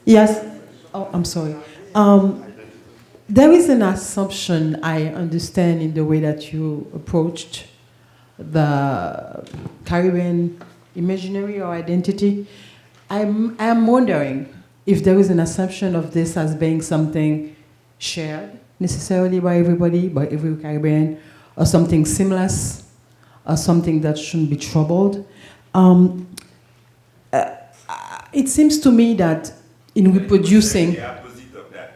Yes. Oh, I'm sorry. There is an assumption I understand in the way that you approached the Caribbean imaginary or identity. I'm wondering if there is an assumption of this as being something shared necessarily by everybody, by every Caribbean, or something seamless, or something that shouldn't be troubled. It seems to me that in reproducing... The opposite of that,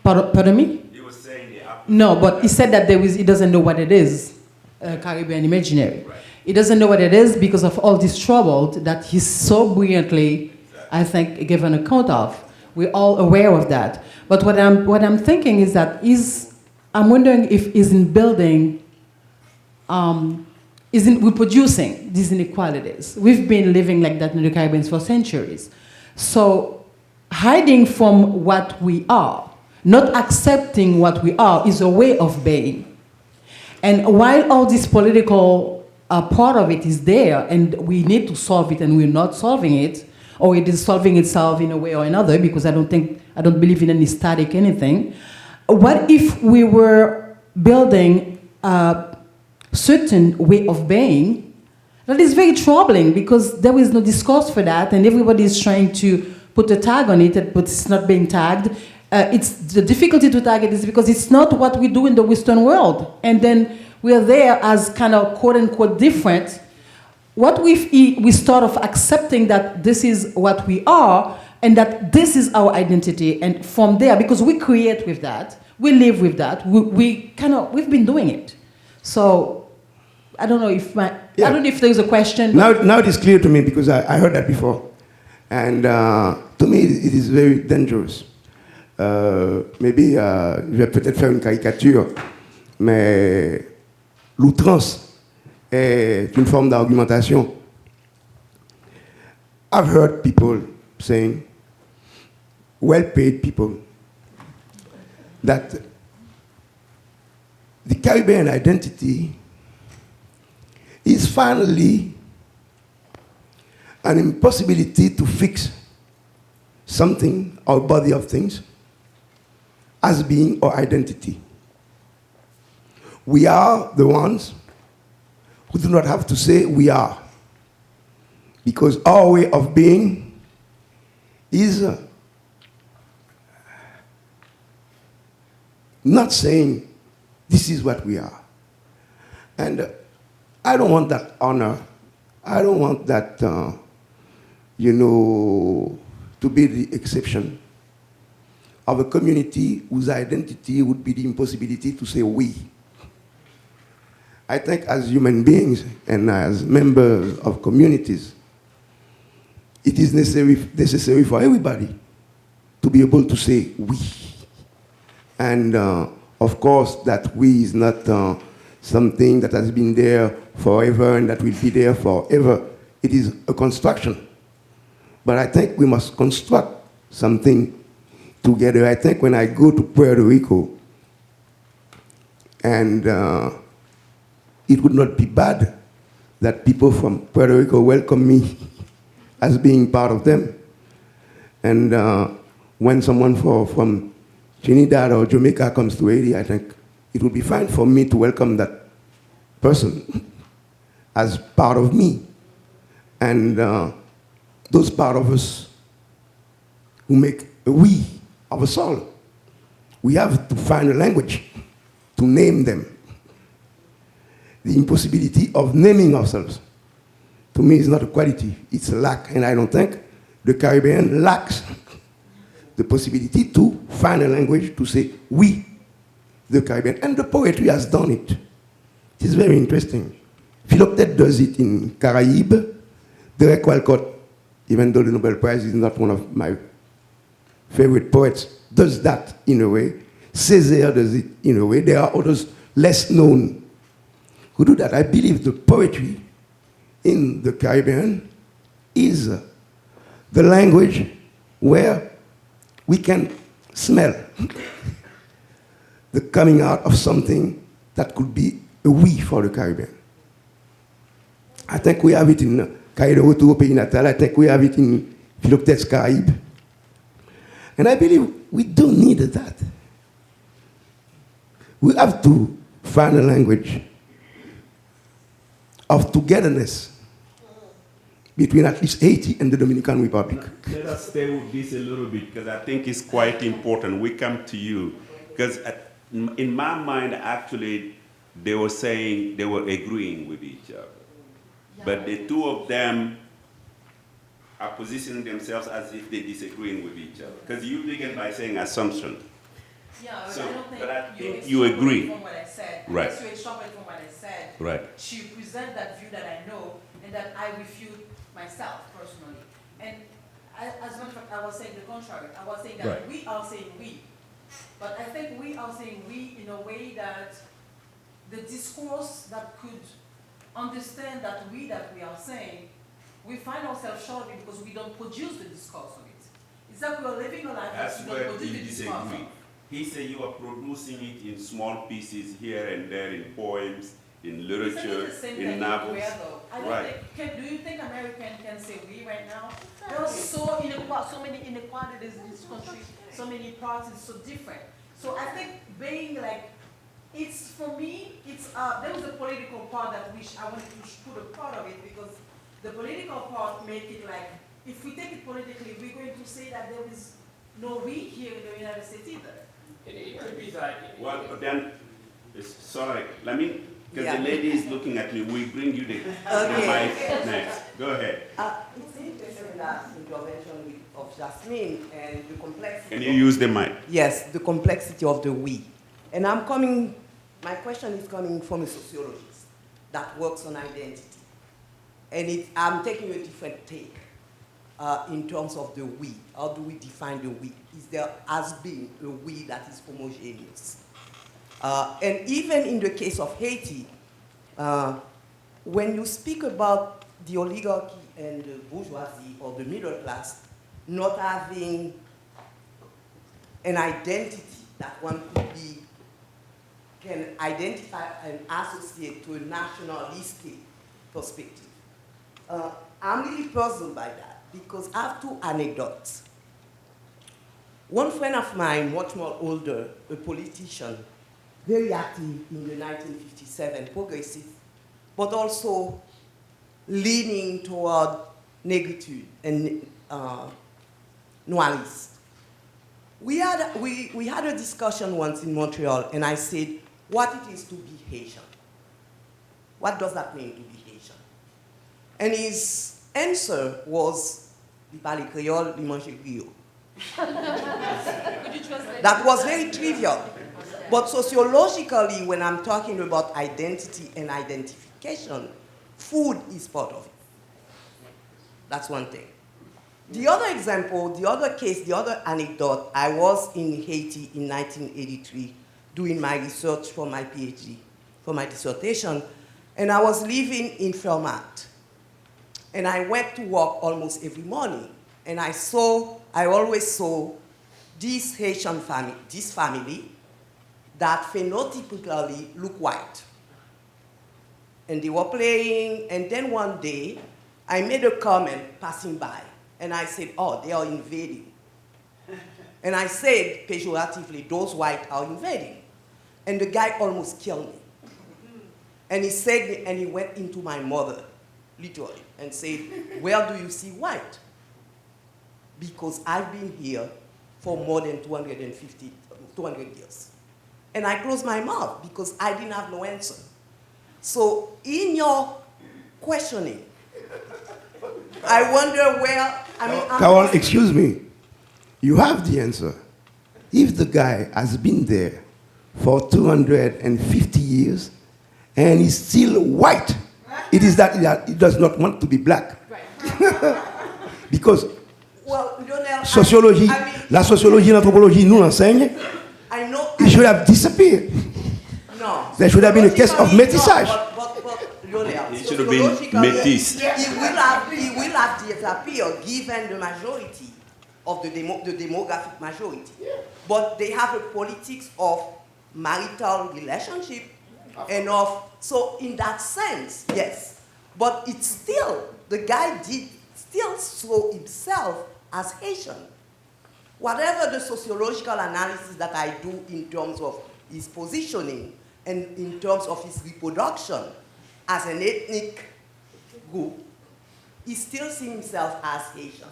though. Pardon me? He was saying the opposite. No, but he said that he doesn't know what it is, Caribbean imaginary. Right. He doesn't know what it is because of all this trouble that he's so brilliantly, I think, given account of. We're all aware of that. But what I'm thinking is that I'm wondering if is in building, is in reproducing these inequalities. We've been living like that in the Caribbean for centuries. So hiding from what we are, not accepting what we are, is a way of being. And while all this political part of it is there, and we need to solve it, and we're not solving it, or it is solving itself in a way or another, because I don't believe in any static anything. What if we were building a certain way of being that is very troubling, because there is no discourse for that, and everybody is trying to put a tag on it, but it's not being tagged. It's the difficulty to tag it is because it's not what we do in the Western world, and then we are there as kind of quote unquote different. What if we start off accepting that this is what we are, and that this is our identity, and from there, because we create with that, we live with that, we've been doing it. So I don't know if I don't know if there's a question. Now it is clear to me, because I heard that before, and to me it is very dangerous. Maybe je vais peut-être faire une caricature, mais l'outrance est une forme d'argumentation. I've heard people saying, well-paid people, that the Caribbean identity is finally an impossibility to fix something or body of things as being our identity. We are the ones who do not have to say we are, because our way of being is not saying this is what we are. And I don't want that honor. I don't want that, to be the exception of a community whose identity would be the impossibility to say we. I think as human beings and as members of communities, it is necessary for everybody to be able to say we. And of course, that we is not something that has been there forever and that will be there forever. It is a construction. But I think we must construct something together. I think when I go to Puerto Rico, and it would not be bad that people from Puerto Rico welcome me as being part of them. And when someone from Trinidad or Jamaica comes to Haiti, I think it would be fine for me to welcome that person as part of me. And those part of us who make a we of us all, we have to find a language to name them. The impossibility of naming ourselves, to me, is not a quality, it's a lack. And I don't think the Caribbean lacks the possibility to find a language to say we, the Caribbean. And the poetry has done it. It is very interesting. Philoctete does it in Caraïbes. Derek Walcott, even though the Nobel Prize is not one of my favorite poets, does that in a way. Césaire does it in a way. There are others less known who do that. I believe the poetry in the Caribbean is the language where we can smell the coming out of something that could be a we for the Caribbean. I think we have it in Cahiers de Retour au Pays Natal. I think we have it in Philoctetes Caraïbes. And I believe we do need that. We have to find a language of togetherness between at least Haiti and the Dominican Republic. Let us stay with this a little bit, because I think it's quite important. We come to you, because in my mind, actually, they were saying they were agreeing with each other. Yeah. But the two of them are positioning themselves as if they're disagreeing with each other. Because you begin by saying assumption. Yeah, so, I don't think, but I think you agree. From what I said. Right. Unless you extrapolate from what I said. Right. To present that view that I know and that I refute myself personally. And as a matter of fact, I was saying the contrary. I was saying that right. we are saying we. But I think we are saying we in a way that the discourse that could understand that we are saying, we find ourselves short because we don't produce the discourse of it. It's that we are living a life that's that we don't produce the discourse of. He said you are producing it in small pieces here and there, in poems, in literature, in novels. Do you think Americans can say we right now? There are so many inequalities in this country, so many parts, it's so different. So I think being like, it's for me, it's there was a political part that I wanted to put a part of it, because the political part make it like, if we take it politically, we're going to say that there is no we here in the United States either. It could be that. Well, then, sorry, let me, because the lady is looking at me, we bring you the mic next. Go ahead. It's interesting that intervention of Jasmine and the complexity. Can you use the mic? Yes, the complexity of the we. And my question is coming from a sociologist that works on identity. And I'm taking a different take. In terms of the we. How do we define the we? Is there has been a we that is homogeneous? And even in the case of Haiti, when you speak about the oligarchy and the bourgeoisie or the middle class not having an identity that one can identify and associate to a nationalistic perspective, I'm really puzzled by that. Because I have two anecdotes. One friend of mine, much more older, a politician, very active in the 1957, progressive, but also leaning toward negritude and noirist. We had a discussion once in Montreal, and I said, what it is to be Haitian? What does that mean to be Haitian? And his answer was, "Li parle créole, li mange griot." That was very trivial. But sociologically, when I'm talking about identity and identification, food is part of it. That's one thing. The other example, the other case, the other anecdote, I was in Haiti in 1983 doing my research for my PhD, for my dissertation, and I was living in Fermat. And I went to work almost every morning. And I always saw this Haitian family, this family that phenotypically look white. And they were playing, and then one day, I made a comment passing by, and I said, oh, they are invading. And I said, pejoratively, those white are invading. And the guy almost killed me. And he said, and he went into my mother, literally, and said, where do you see white? Because I've been here for more than 200 years. And I closed my mouth because I didn't have no answer. So in your questioning, I wonder where, Carol, excuse me. You have the answer. If the guy has been there for 250 years and is still white, it is that he does not want to be black. Right. Because sociologie, la sociologie et l'anthropologie nous l'enseignent. It should have disappeared. No. There should have been a case of métissage. Lyonel, it should have been métis. He will have disappeared given the majority of the demographic majority. Yeah. But they have a politics of marital relationship and of, so in that sense, yes. But it's still, the guy did still saw himself as Haitian. Whatever the sociological analysis that I do in terms of his positioning and in terms of his reproduction as an ethnic group, he still sees himself as Haitian.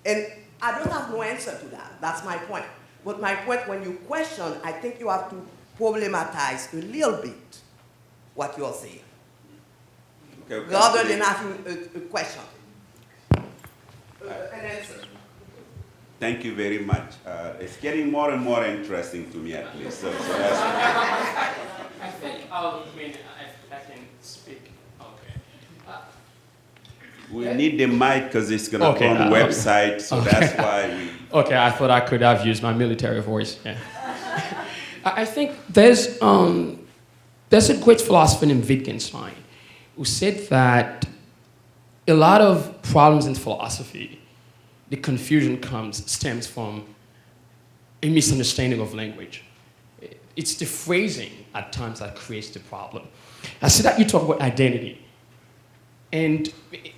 And I don't have no answer to that. That's my point. But my point, when you question, I think you have to problematize a little bit what you're saying, Okay. rather than having a question. An answer. Thank you very much. It's getting more and more interesting to me, at least. So that's I think, I mean, I can speak. Okay. we need the mic because it's going to Okay, go on the website, so okay. that's why we... Okay, I thought I could have used my military voice. Yeah. I think there's a great philosopher named Wittgenstein who said that a lot of problems in philosophy, the confusion stems from a misunderstanding of language. It's the phrasing at times that creates the problem. I see that you talk about identity. And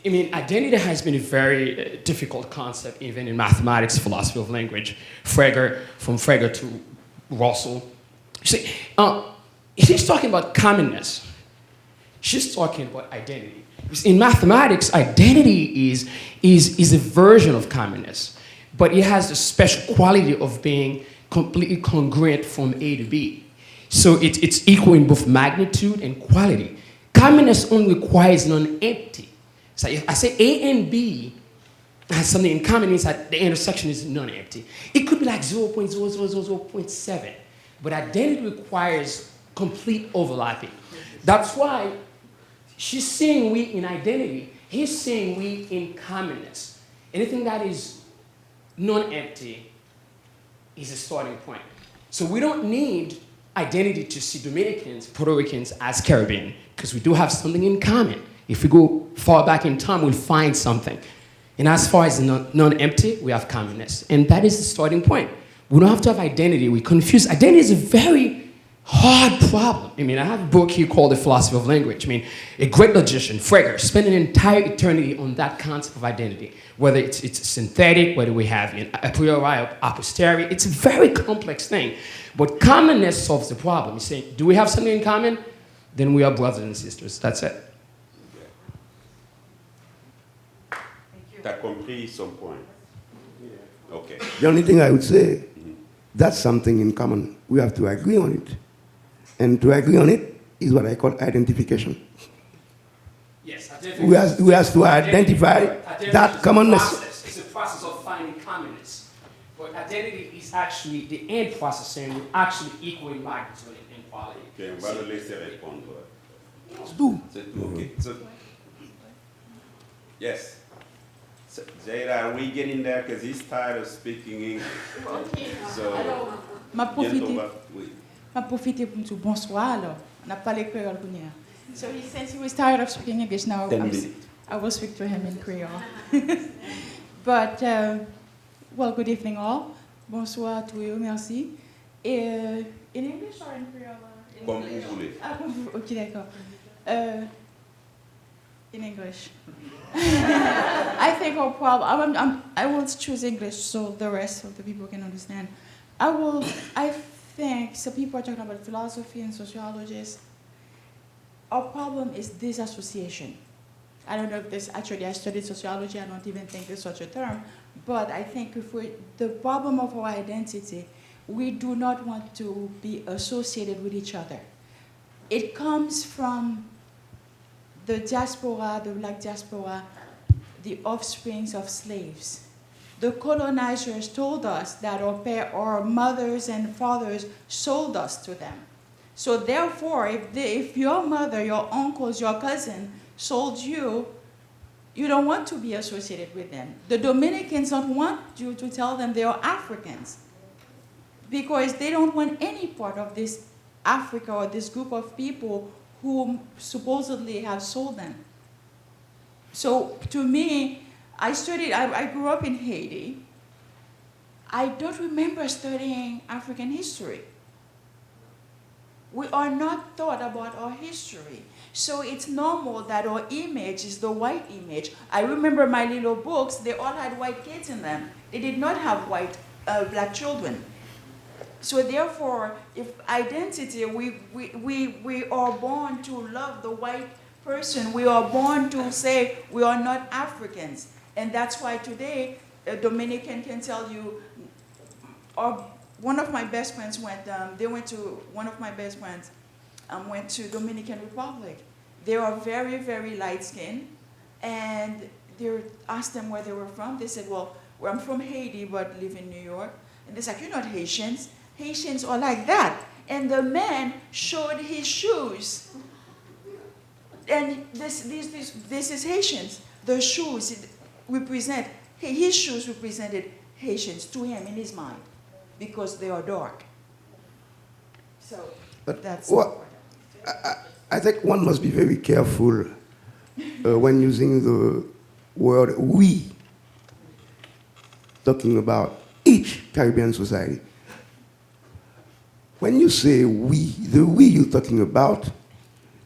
I mean, identity has been a very difficult concept, even in mathematics, philosophy of language. From Frege to Russell. You see, he's talking about commonness. She's talking about identity. In mathematics, identity is a version of commonness, but it has the special quality of being completely congruent from A to B. So it's equal in both magnitude and quality. Commonness only requires non-empty. So if I say A and B has something in common, means that the intersection is non-empty. It could be like 0.000.7, but identity requires complete overlapping. That's why she's saying we in identity, he's saying we in commonness. Anything that is non-empty is a starting point. So we don't need identity to see Dominicans, Puerto Ricans as Caribbean, because we do have something in common. If we go far back in time, we'll find something. And as far as non-empty, we have commonness. And that is the starting point. We don't have to have identity. We confuse. Identity is a very hard problem. I mean, I have a book here called The Philosophy of Language. I mean, a great logician, Frege, spent an entire eternity on that concept of identity, whether it's synthetic, whether we have a priori or a posteriori. It's a very complex thing. But commonness solves the problem. You say, do we have something in common? Then we are brothers and sisters. That's it. T'as compris son point? Okay. The only thing I would say, that's something in common. We have to agree on it. And to agree on it is what I call identification. Yes, We have to identify that commonness. It's a process of finding commonness. But identity is actually the end process, and we're actually equal in magnitude and quality. Okay, on va le laisser répondre. C'est tout. C'est tout, okay. So, yes. So, Jada, are we getting there? Because he's tired of speaking English. So, Ma bientôt va- oui. profiter pour me dire bonsoir alors. On n'a pas les créoles pour nous. So since he was tired of speaking English, now 10 minutes. I will speak to him in Creole. But, well, good evening all. Bonsoir to you, merci. In English or in Creole? Comme vous voulez. Ah, ok, d'accord. In English. I think our problem, I will choose English so the rest of the people can understand. I think some people are talking about philosophy and sociologists. Our problem is disassociation. I don't know if this, actually I studied sociology, I don't even think there's such a term, but I think the problem of our identity, we do not want to be associated with each other. It comes from the diaspora, the black diaspora, the offsprings of slaves. The colonizers told us that our mothers and fathers sold us to them. So therefore, if your mother, your uncles, your cousin sold you, you don't want to be associated with them. The Dominicans don't want you to tell them they are Africans because they don't want any part of this Africa or this group of people who supposedly have sold them. So to me, I grew up in Haiti. I don't remember studying African history. We are not taught about our history. So it's normal that our image is the white image. I remember my little books, they all had white kids in them. They did not have black children. So therefore, if identity, we are born to love the white person. We are born to say we are not Africans. And that's why today, a Dominican can tell you, or one of my best friends went to Dominican Republic. They are very, very light-skinned, and they asked them where they were from. They said, well, I'm from Haiti, but live in New York. And they said, you're not Haitians. Haitians are like that. And the man showed his shoes. And this is Haitians. The shoes represent, his shoes represented Haitians to him in his mind, because they are dark. So that's important. I think one must be very careful when using the word we, talking about each Caribbean society. When you say we, the we you're talking about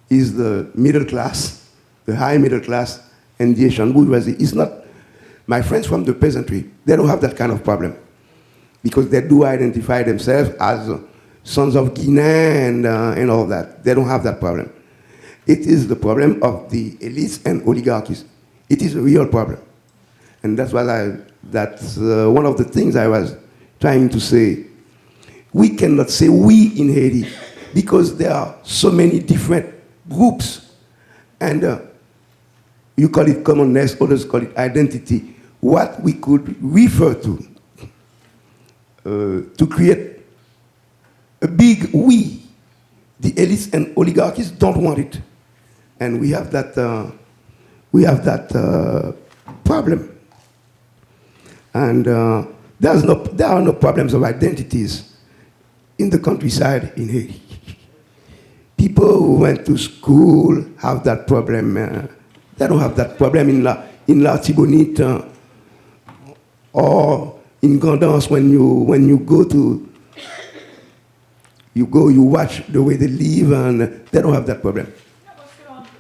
is the middle class, the high middle class, and the Asian bourgeoisie. It's not, my friends from the peasantry, they don't have that kind of problem, because they do identify themselves as sons of Guinea and all that. They don't have that problem. It is the problem of the elites and oligarchies. It is a real problem. And that's one of the things I was trying to say. We cannot say we in Haiti, because there are so many different groups. And you call it commonness, others call it identity. What we could refer to create a big we. The elites and oligarchies don't want it. And we have that problem. And there are no problems of identities in the countryside in Haiti. People who went to school have that problem. They don't have that problem in La Tibonite or in Gandance. When you go to, you watch the way they live, and they don't have that problem.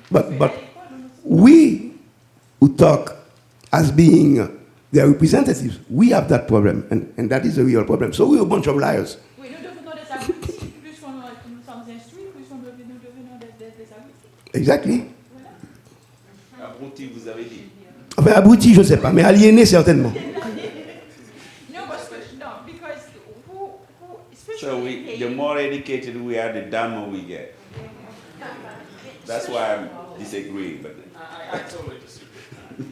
But we who talk as being their representatives, we have that problem, and that is a real problem. So we're a bunch of liars. Exactly. Abruti, vous avez dit. Enfin, abruti, je ne sais pas, mais aliéné, certainement. So the more educated we are, the dumber we get. That's why I'm disagreeing. But I totally disagree.